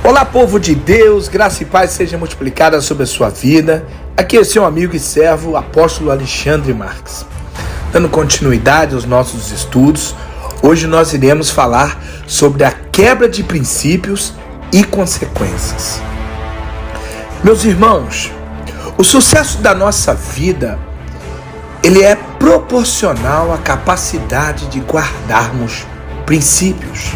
Olá, povo de Deus, graça e paz seja multiplicada sobre a sua vida. Aqui é seu amigo e servo, apóstolo Alexandre Marques. Dando continuidade aos nossos estudos, hoje nós iremos falar sobre a quebra de princípios e consequências. Meus irmãos, o sucesso da nossa vida, ele é proporcional à capacidade de guardarmos princípios.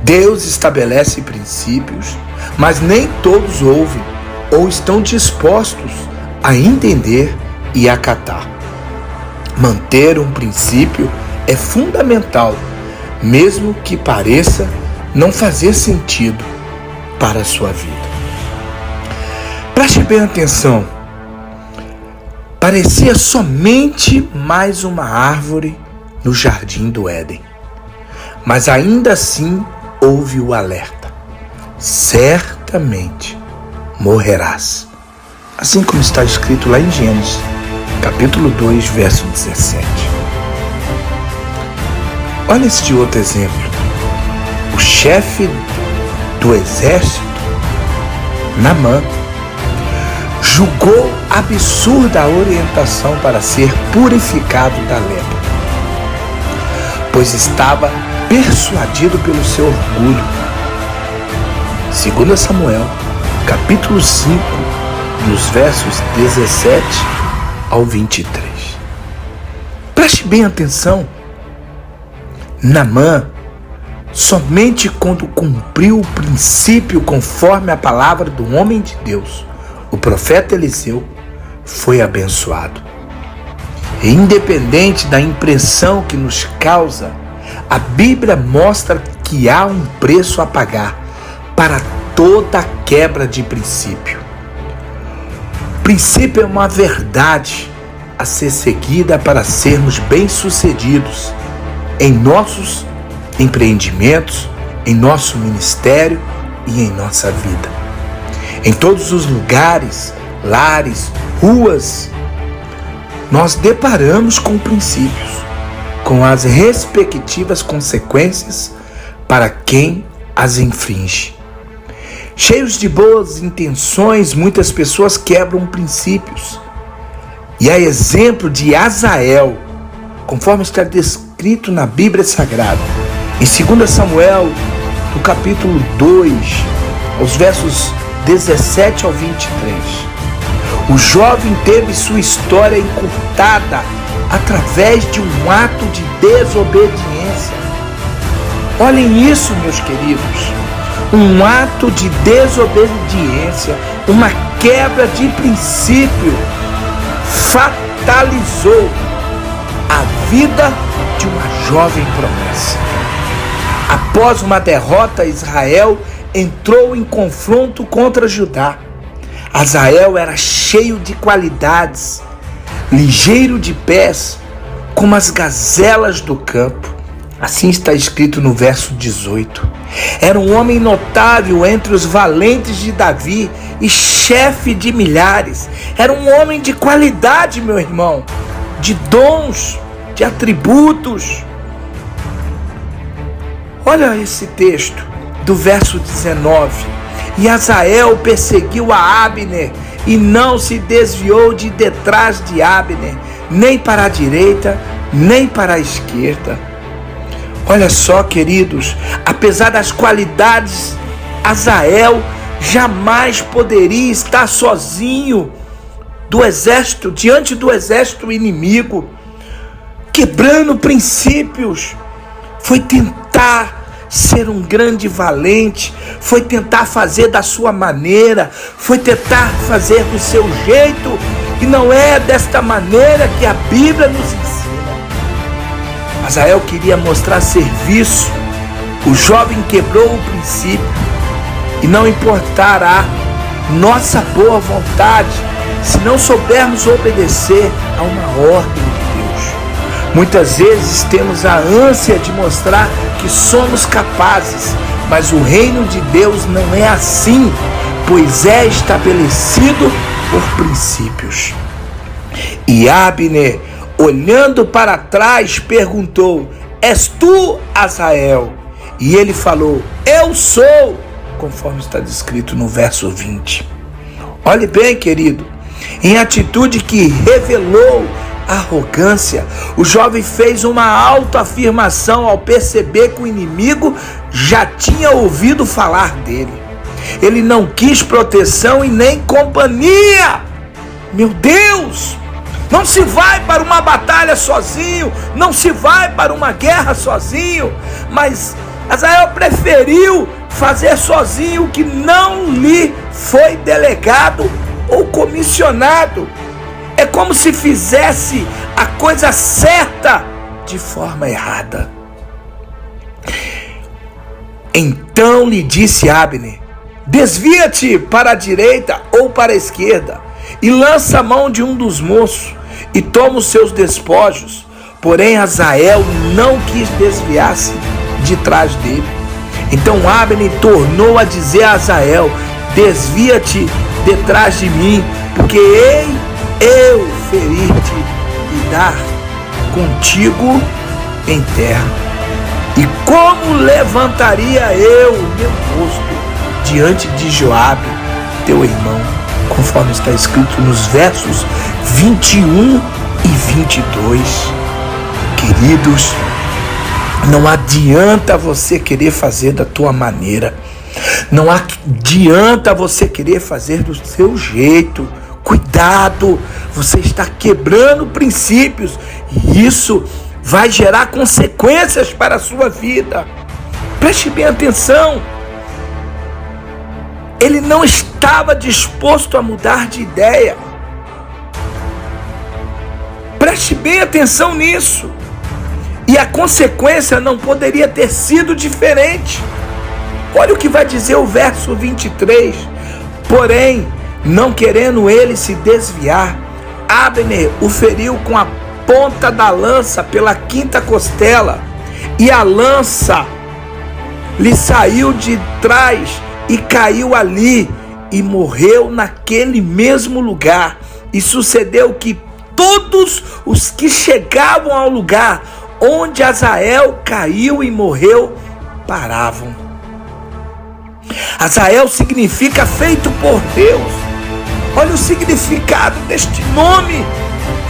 Deus estabelece princípios, mas nem todos ouvem ou estão dispostos a entender e acatar. Manter um princípio é fundamental, mesmo que pareça não fazer sentido para a sua vida. Preste bem atenção. Parecia somente mais uma árvore no jardim do Éden. Mas ainda assim houve o alerta: certamente morrerás. Assim como está escrito lá em Gênesis, capítulo 2, verso 17. Olha este outro exemplo. O chefe do exército, Naamã, julgou absurda a orientação para ser purificado da lepra, pois estava persuadido pelo seu orgulho. 2 Samuel, capítulo 5, nos versos 17 ao 23. Preste bem atenção. Naamã, somente quando cumpriu o princípio conforme a palavra do homem de Deus, o profeta Eliseu, foi abençoado. E independente da impressão que nos causa, a Bíblia mostra que há um preço a pagar para toda quebra de princípio. Princípio é uma verdade a ser seguida para sermos bem-sucedidos em nossos empreendimentos, em nosso ministério e em nossa vida. Em todos os lugares, lares, ruas, nós deparamos com princípios, com as respectivas consequências para quem as infringe. Cheios de boas intenções, muitas pessoas quebram princípios. E a exemplo de Azael, conforme está descrito na Bíblia Sagrada, em 2 Samuel, no capítulo 2, aos versos 17 ao 23. O jovem teve sua história encurtada através de um ato de desobediência. Olhem isso, meus queridos. Um ato de desobediência, uma quebra de princípio, fatalizou a vida de uma jovem promessa. Após uma derrota, Israel entrou em confronto contra Judá. Azael era cheio de qualidades, ligeiro de pés, como as gazelas do campo. Assim está escrito no verso 18. Era um homem notável entre os valentes de Davi e chefe de milhares. Era um homem de qualidade, meu irmão, de dons, de atributos. Olha esse texto do verso 19. E Azael perseguiu a Abner e não se desviou de detrás de Abner, nem para a direita, nem para a esquerda. Olha só, queridos, apesar das qualidades, Azael jamais poderia estar sozinho diante do exército inimigo, quebrando princípios. Foi tentar ser um grande valente, foi tentar fazer da sua maneira, foi tentar fazer do seu jeito, e não é desta maneira que a Bíblia nos ensina. Azael queria mostrar serviço. O jovem quebrou o princípio, e não importará nossa boa vontade se não soubermos obedecer a uma ordem de Deus. Muitas vezes temos a ânsia de mostrar que somos capazes, mas o reino de Deus não é assim, pois é estabelecido por princípios. E Abner, olhando para trás, perguntou: És tu, Azael? E ele falou: Eu sou, conforme está descrito no verso 20. Olhe bem, querido, em atitude que revelou arrogância, o jovem fez uma autoafirmação ao perceber que o inimigo já tinha ouvido falar dele. Ele não quis proteção e nem companhia. Meu Deus! Não se vai para uma batalha sozinho, não se vai para uma guerra sozinho, mas Azael preferiu fazer sozinho o que não lhe foi delegado ou comissionado. É como se fizesse a coisa certa de forma errada. Então lhe disse Abner: desvia-te para a direita ou para a esquerda e lança a mão de um dos moços e toma os seus despojos. Porém Azael não quis desviar-se de trás dele. Então Abner tornou a dizer a Azael: desvia-te detrás de mim, porque hei eu ferir-te e dar contigo em terra. E como levantaria eu o meu rosto diante de Joabe, teu irmão, conforme está escrito nos versos 21 e 22. Queridos, não adianta você querer fazer da tua maneira, não adianta você querer fazer do seu jeito. Cuidado, você está quebrando princípios e isso vai gerar consequências para a sua vida. Preste bem atenção. Ele não estava disposto a mudar de ideia. Preste bem atenção nisso. E a consequência não poderia ter sido diferente. Olha o que vai dizer o verso 23. Porém, não querendo ele se desviar, Abner o feriu com a ponta da lança pela quinta costela, e a lança lhe saiu de trás e caiu ali, e morreu naquele mesmo lugar. E sucedeu que todos os que chegavam ao lugar onde Azael caiu e morreu, paravam. Azael significa feito por Deus. Olha o significado deste nome,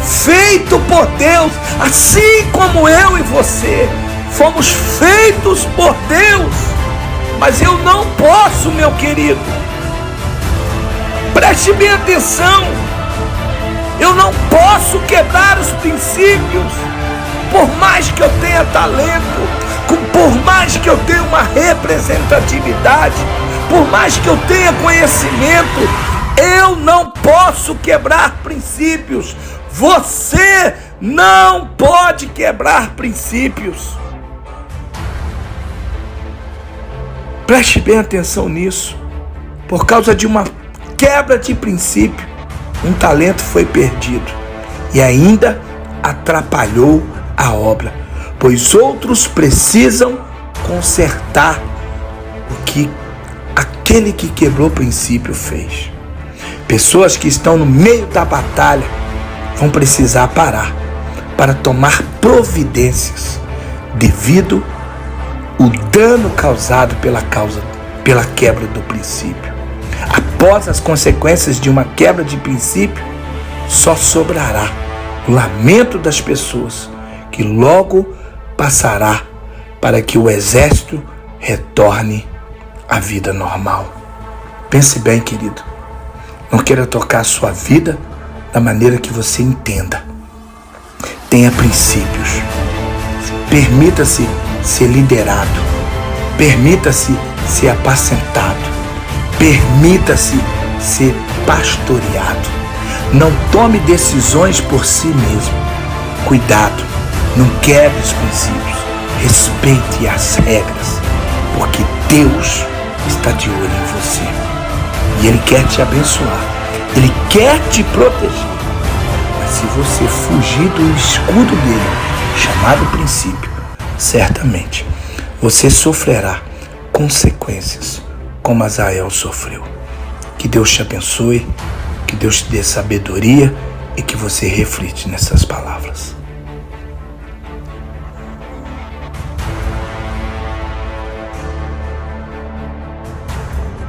feito por Deus, assim como eu e você fomos feitos por Deus. Mas eu não posso, meu querido, preste bem atenção, eu não posso quebrar os princípios, por mais que eu tenha talento, por mais que eu tenha uma representatividade, por mais que eu tenha conhecimento, eu não posso quebrar princípios. Você não pode quebrar princípios. Preste bem atenção nisso. Por causa de uma quebra de princípio, um talento foi perdido e ainda atrapalhou a obra, pois outros precisam consertar o que aquele que quebrou o princípio fez. Pessoas que estão no meio da batalha vão precisar parar para tomar providências devido ao dano causado pela quebra do princípio. Após as consequências de uma quebra de princípio, só sobrará o lamento das pessoas, que logo passará para que o exército retorne à vida normal. Pense bem, querido. Não queira tocar a sua vida da maneira que você entenda. Tenha princípios. Permita-se ser liderado. Permita-se ser apacentado. Permita-se ser pastoreado. Não tome decisões por si mesmo. Cuidado, não quebre os princípios. Respeite as regras, porque Deus está de olho em você. E Ele quer te abençoar. Ele quer te proteger. Mas se você fugir do escudo dele, chamado princípio, certamente você sofrerá consequências como Azael sofreu. Que Deus te abençoe, que Deus te dê sabedoria e que você reflita nessas palavras.